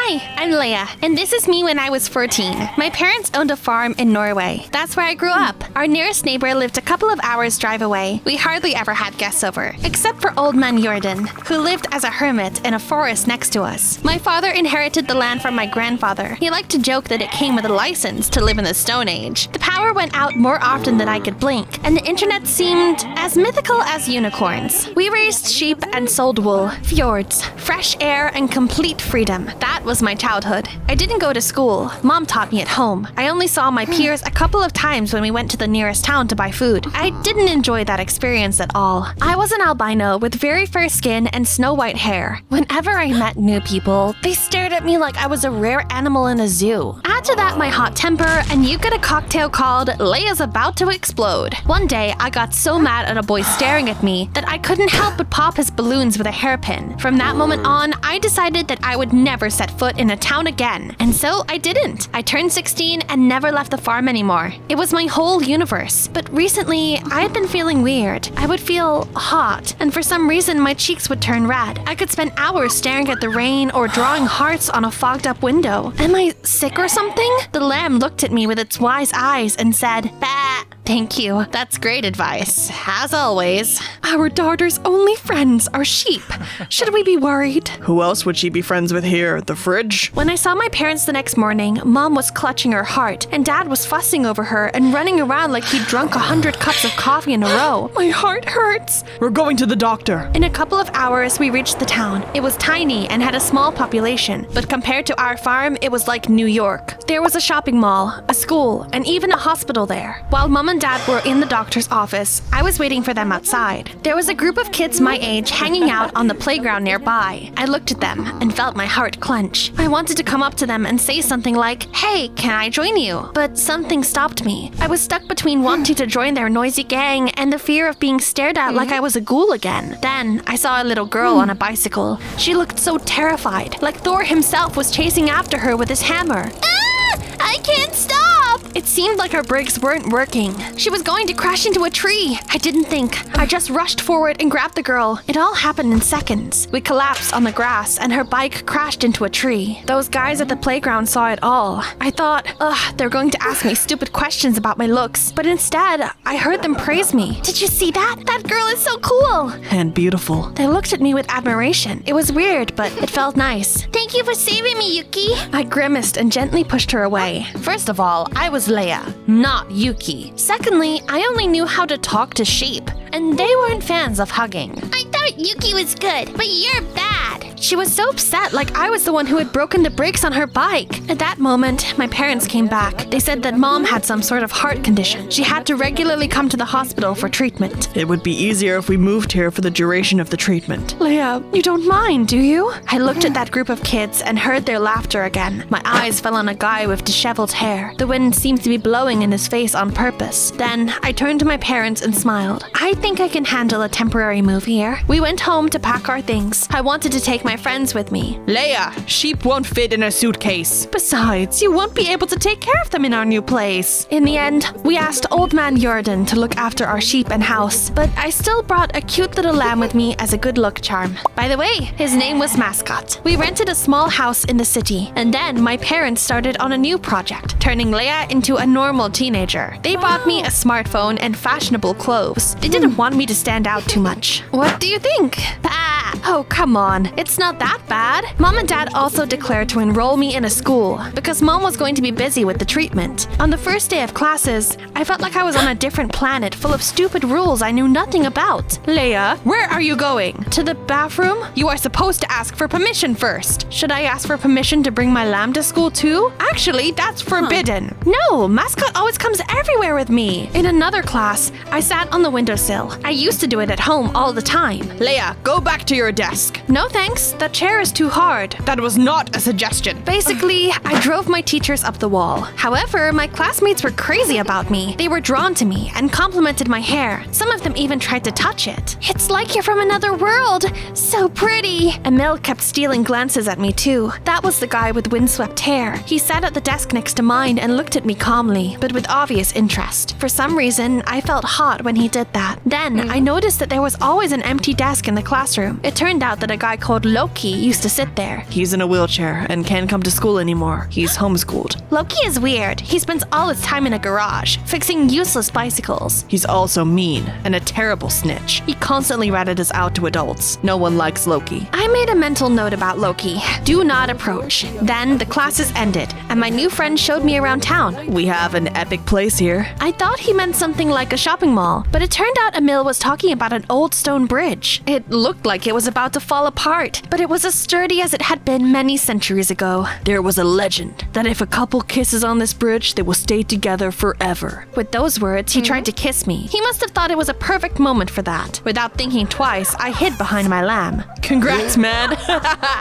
Hi, I'm Leia, and this is me when I was 14. My parents owned a farm in Norway. That's where I grew up. Our nearest neighbor lived a couple of hours' drive away. We hardly ever had guests over, except for Old Man Jordan, who lived as a hermit in a forest next to us. My father inherited the land from my grandfather. He liked to joke that it came with a license to live in the Stone Age. The power went out more often than I could blink, and the internet seemed as mythical as unicorns. We raised sheep and sold wool, fjords, fresh air, and complete freedom. That was my childhood. I didn't go to school. Mom taught me at home. I only saw my peers a couple of times when we went to the nearest town to buy food. I didn't enjoy that experience at all. I was an albino with very fair skin and snow-white hair. Whenever I met new people, they stared at me like I was a rare animal in a zoo. Add to that my hot temper, and you get a cocktail called Leia's About to Explode. One day, I got so mad at a boy staring at me that I couldn't help but pop his balloons with a hairpin. From that moment on, I decided that I would never set foot in a town again. And so I didn't. I turned 16 and never left the farm anymore. It was my whole universe. But recently, I had been feeling weird. I would feel hot, and for some reason my cheeks would turn red. I could spend hours staring at the rain or drawing hearts on a fogged up window. Am I sick or something? The lamb looked at me with its wise eyes and said, "Bah." Thank you. That's great advice, as always. Our daughter's only friends are sheep. Should we be worried? Who else would she be friends with here? The fridge? When I saw my parents the next morning, Mom was clutching her heart, and Dad was fussing over her and running around like he'd drunk 100 cups of coffee in a row. My heart hurts. We're going to the doctor. In a couple of hours, we reached the town. It was tiny and had a small population, but compared to our farm, it was like New York. There was a shopping mall, a school, and even a hospital there. While Mom and Dad were in the doctor's office, I was waiting for them outside. There was a group of kids my age hanging out on the playground nearby. I looked at them and felt my heart clench. I wanted to come up to them and say something like, "Hey, can I join you?" But something stopped me. I was stuck between wanting to join their noisy gang and the fear of being stared at like I was a ghoul again. Then I saw a little girl on a bicycle. She looked so terrified, like Thor himself was chasing after her with his hammer. I can't stop! It seemed like our brakes weren't working. She was going to crash into a tree. I didn't think. I just rushed forward and grabbed the girl. It all happened in seconds. We collapsed on the grass and her bike crashed into a tree. Those guys at the playground saw it all. I thought, they're going to ask me stupid questions about my looks. But instead, I heard them praise me. Did you see that? That girl is so cool! And beautiful. They looked at me with admiration. It was weird, but it felt nice. Thank you for saving me, Yuki. I grimaced and gently pushed her away. First of all, I was Leia, not Yuki. Secondly, I only knew how to talk to sheep, and they weren't fans of hugging. I thought Yuki was good, but you're bad. She was so upset, like I was the one who had broken the brakes on her bike. At that moment, my parents came back. They said that Mom had some sort of heart condition. She had to regularly come to the hospital for treatment. It would be easier if we moved here for the duration of the treatment. Leia, you don't mind, do you? I looked at that group of kids and heard their laughter again. My eyes fell on a guy with disheveled hair. The wind seemed to be blowing in his face on purpose. Then I turned to my parents and smiled. I think I can handle a temporary move here. We went home to pack our things. I wanted to take my friends with me. Leia, sheep won't fit in a suitcase. Besides, you won't be able to take care of them in our new place. In the end, we asked Old Man Jordan to look after our sheep and house, but I still brought a cute little lamb with me as a good luck charm. By the way, his name was Mascot. We rented a small house in the city, and then my parents started on a new project, turning Leia into a normal teenager. They bought me a smartphone and fashionable clothes. They didn't want me to stand out too much. What do you think? Oh, come on. It's not that bad. Mom and Dad also declared to enroll me in a school because Mom was going to be busy with the treatment. On the first day of classes, I felt like I was on a different planet full of stupid rules I knew nothing about. Leia, where are you going? To the bathroom? You are supposed to ask for permission first. Should I ask for permission to bring my lamb to school too? Actually, that's forbidden. No, Mascot always comes everywhere with me. In another class, I sat on the windowsill. I used to do it at home all the time. Leia, go back to your desk. No thanks, the chair is too hard. That was not a suggestion. Basically, I drove my teachers up the wall. However, my classmates were crazy about me. They were drawn to me and complimented my hair. Some of them even tried to touch it. It's like you're from another world. So pretty. Emil kept stealing glances at me too. That was the guy with windswept hair. He sat at the desk next to mine and looked at me calmly, but with obvious interest. For some reason, I felt hot when he did that. Then, I noticed that there was always an empty desk in the classroom. It It turned out that a guy called Loki used to sit there. He's in a wheelchair and can't come to school anymore. He's homeschooled. Loki is weird. He spends all his time in a garage, fixing useless bicycles. He's also mean and a terrible snitch. He constantly ratted us out to adults. No one likes Loki. I made a mental note about Loki. Do not approach. Then the classes ended, and my new friend showed me around town. We have an epic place here. I thought he meant something like a shopping mall, but it turned out Emil was talking about an old stone bridge. It looked like it was about to fall apart, but it was as sturdy as it had been many centuries ago. There was a legend that if a couple kisses on this bridge, they will stay together forever. With those words, he tried to kiss me. He must have thought it was a perfect moment for that. Without thinking twice, I hid behind my lamb. Congrats, man.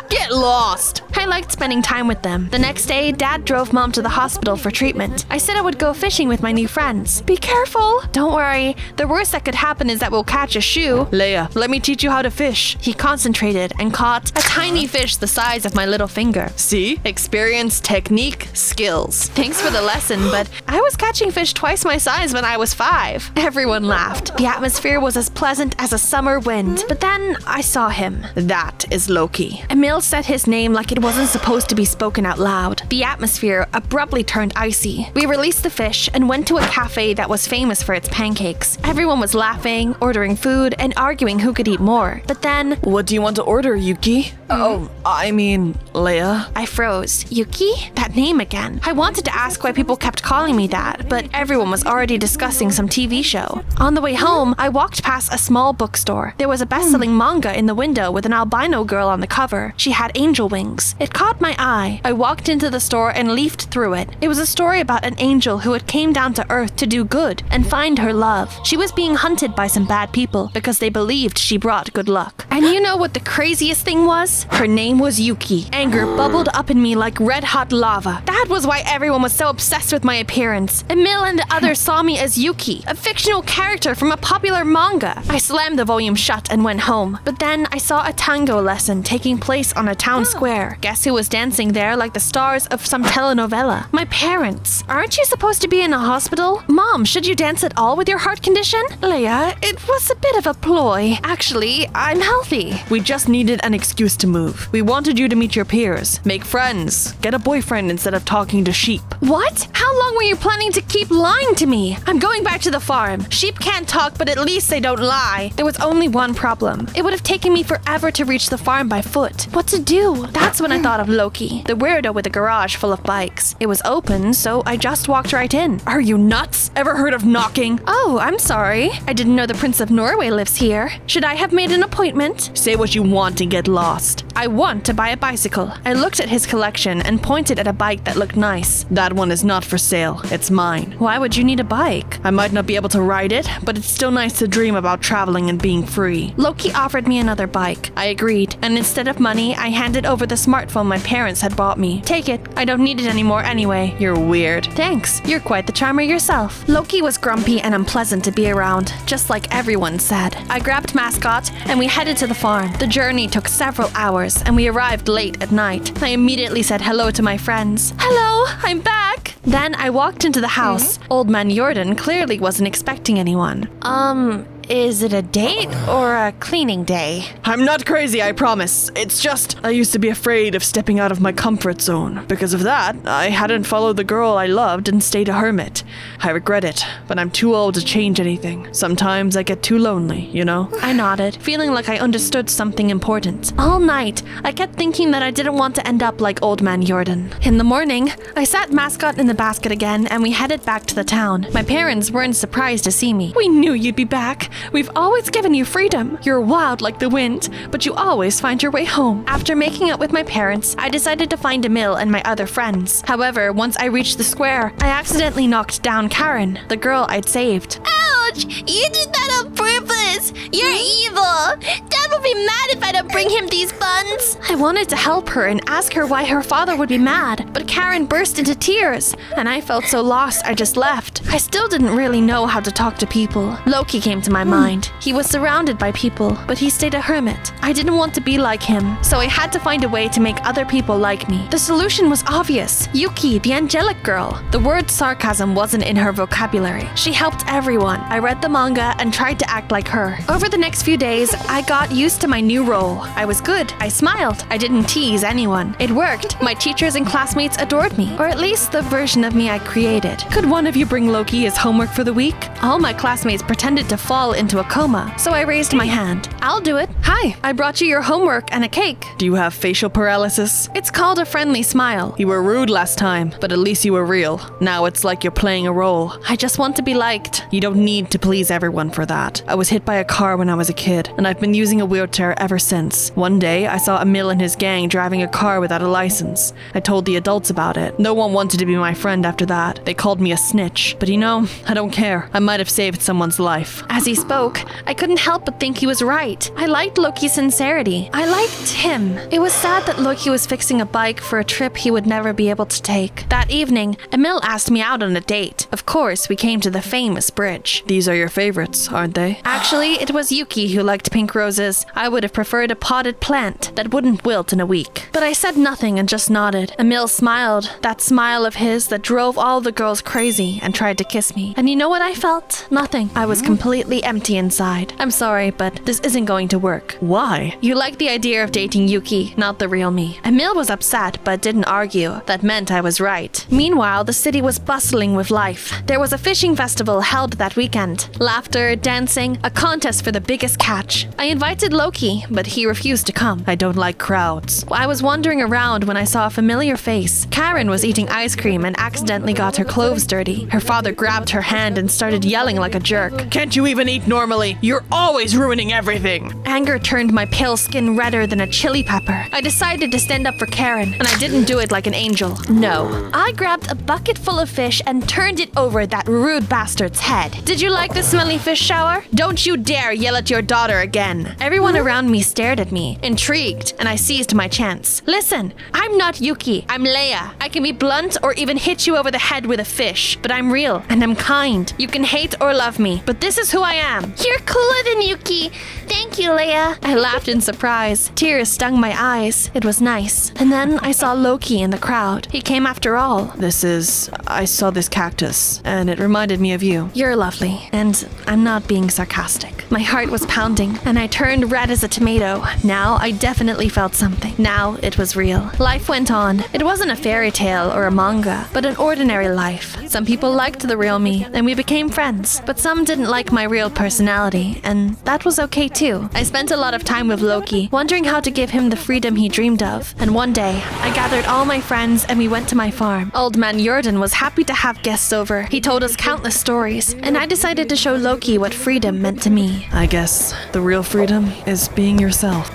Get lost. I liked spending time with them. The next day, Dad drove Mom to the hospital for treatment. I said I would go fishing with my new friends. Be careful. Don't worry. The worst that could happen is that we'll catch a shoe. Leia, let me teach you how to fish. He concentrated and caught a tiny fish the size of my little finger. See? Experience, technique, skills. Thanks for the lesson, but I was catching fish twice my size when I was 5. Everyone laughed. The atmosphere was as pleasant as a summer wind. But then I saw him. That is Loki. Emil said his name like it wasn't supposed to be spoken out loud. The atmosphere abruptly turned icy. We released the fish and went to a cafe that was famous for its pancakes. Everyone was laughing, ordering food, and arguing who could eat more. But then... What do you want to order, Yuki? Oh, I mean, Leia. I froze. Yuki? That name again. I wanted to ask why people kept calling me that, but everyone was already discussing some TV show. On the way home, I walked past a small bookstore. There was a best-selling manga in the window with an albino girl on the cover. She had angel wings. It caught my eye. I walked into the store and leafed through it. It was a story about an angel who had came down to Earth to do good and find her love. She was being hunted by some bad people because they believed she brought good luck. And you know what the craziest thing was? Her name was Yuki. Anger bubbled up in me like red-hot lava. That was why everyone was so obsessed with my appearance. Emil and the others saw me as Yuki, a fictional character from a popular manga. I slammed the volume shut and went home. But then I saw a tango lesson taking place on a town square. Guess who was dancing there like the stars of some telenovela? My parents. Aren't you supposed to be in a hospital? Mom, should you dance at all with your heart condition? Leia, it was a bit of a ploy. Actually, I'm healthy. We just needed an excuse to move. We wanted you to meet your peers, make friends, get a boyfriend instead of talking to sheep. What? How long were you planning to keep lying to me? I'm going back to the farm. Sheep can't talk, but at least they don't lie. There was only one problem. It would have taken me forever to reach the farm by foot. What to do? That's when I thought of Loki, the weirdo with a garage full of bikes. It was open, so I just walked right in. Are you nuts? Ever heard of knocking? Oh, I'm sorry. I didn't know the Prince of Norway lives here. Should I have made an appointment? Say what you want and get lost. I want to buy a bicycle. I looked at his collection and pointed at a bike that looked nice. That one is not for sale. It's mine. Why would you need a bike? I might not be able to ride it, but it's still nice to dream about traveling and being free. Loki offered me another bike. I agreed, and instead of money, I handed over the smartphone my parents had bought me. Take it. I don't need it anymore anyway. You're weird. Thanks. You're quite the charmer yourself. Loki was grumpy and unpleasant to be around, just like everyone said. I grabbed Mascot, and we headed to the farm. The journey took several hours, and we arrived late at night. I immediately said hello to my friends. Hello, I'm back. Then I walked into the house. Old man Jordan clearly wasn't expecting anyone. Is it a date or a cleaning day? I'm not crazy, I promise. It's just, I used to be afraid of stepping out of my comfort zone. Because of that, I hadn't followed the girl I loved and stayed a hermit. I regret it, but I'm too old to change anything. Sometimes I get too lonely, you know? I nodded, feeling like I understood something important. All night, I kept thinking that I didn't want to end up like old man Jordan. In the morning, I sat Mascot in the basket again and we headed back to the town. My parents weren't surprised to see me. We knew you'd be back. We've always given you freedom. You're wild like the wind, but you always find your way home. After making up with my parents, I decided to find Emil and my other friends. However, once I reached the square, I accidentally knocked down Karen, the girl I'd saved. Ouch! You did that on purpose! You're evil! Dad will be mad if I don't bring him these buns! I wanted to help her and ask her why her father would be mad, but Karen burst into tears, and I felt so lost I just left. I still didn't really know how to talk to people. Loki came to my mind. He was surrounded by people, but he stayed a hermit. I didn't want to be like him, so I had to find a way to make other people like me. The solution was obvious. Yuki, the angelic girl. The word sarcasm wasn't in her vocabulary. She helped everyone. I read the manga and tried to act like her. Over the next few days, I got used to my new role. I was good. I smiled. I didn't tease anyone. It worked. My teachers and classmates adored me, or at least the version of me I created. Could one of you bring Loki his homework for the week? All my classmates pretended to fall into a coma, so I raised my hand. I'll do it. Hi, I brought you your homework and a cake. Do you have facial paralysis? It's called a friendly smile. You were rude last time, but at least you were real. Now it's like you're playing a role. I just want to be liked. You don't need to please everyone for that. I was hit by a car when I was a kid, and I've been using a wheelchair ever since. One day, I saw Emil and his gang driving a car without a license. I told the adults about it. No one wanted to be my friend after that. They called me a snitch. But you know, I don't care. I might have saved someone's life. As he spoke, I couldn't help but think he was right. I liked Loki's sincerity. I liked him. It was sad that Loki was fixing a bike for a trip he would never be able to take. That evening, Emil asked me out on a date. Of course, we came to the famous bridge. These are your favorites, aren't they? Actually, it was Yuki who liked pink roses. I would have preferred a potted plant that wouldn't wilt in a week. But I said nothing and just nodded. Emil smiled. That smile of his that drove all the girls crazy and tried to kiss me. And you know what I felt? Nothing. I was completely empty inside. I'm sorry, but this isn't going to work. Why? You like the idea of dating Yuki, not the real me. Emil was upset, but didn't argue. That meant I was right. Meanwhile, the city was bustling with life. There was a fishing festival held that weekend. Laughter, dancing, a contest for the biggest catch. I invited Loki, but he refused to come. I don't like crowds. I was wandering around when I saw a familiar face. Karen was eating ice cream and accidentally got her clothes dirty. Her father grabbed her hand and started yelling like a jerk. Can't you even eat normally? You're always ruining everything. Anger turned my pale skin redder than a chili pepper. I decided to stand up for Karen, and I didn't do it like an angel. No. I grabbed a bucket full of fish and turned it over that rude bastard's head. Did you like the smelly fish shower? Don't you dare yell at your daughter again. Everyone around me stared at me, intrigued, and I seized my chance. Listen, I'm not Yuki. I'm Leia. I can be blunt or even hit you over the head with a fish, but I'm real and I'm kind. You can hate or love me, but this is who I am. You're cooler than Yuki. Thank you, Leia. I laughed in surprise. Tears stung my eyes. It was nice. And then I saw Loki in the crowd. He came after all. I saw this cactus, and it reminded me of you. You're lovely, and I'm not being sarcastic. My heart was pounding, and I turned red as a tomato. Now I definitely felt something. Now it was real. Life went on. It wasn't a fairy tale or a manga, but an ordinary life. Some people liked the real me, and we became friends. But some didn't like my real personality, and that was okay too. I spent a lot of time with Loki, wondering how to give him the freedom he dreamed of. And one day, I gathered all my friends and we went to my farm. Old man Jordan was happy to have guests over. He told us countless stories, and I decided to show Loki what freedom meant to me. I guess the real freedom is being yourself.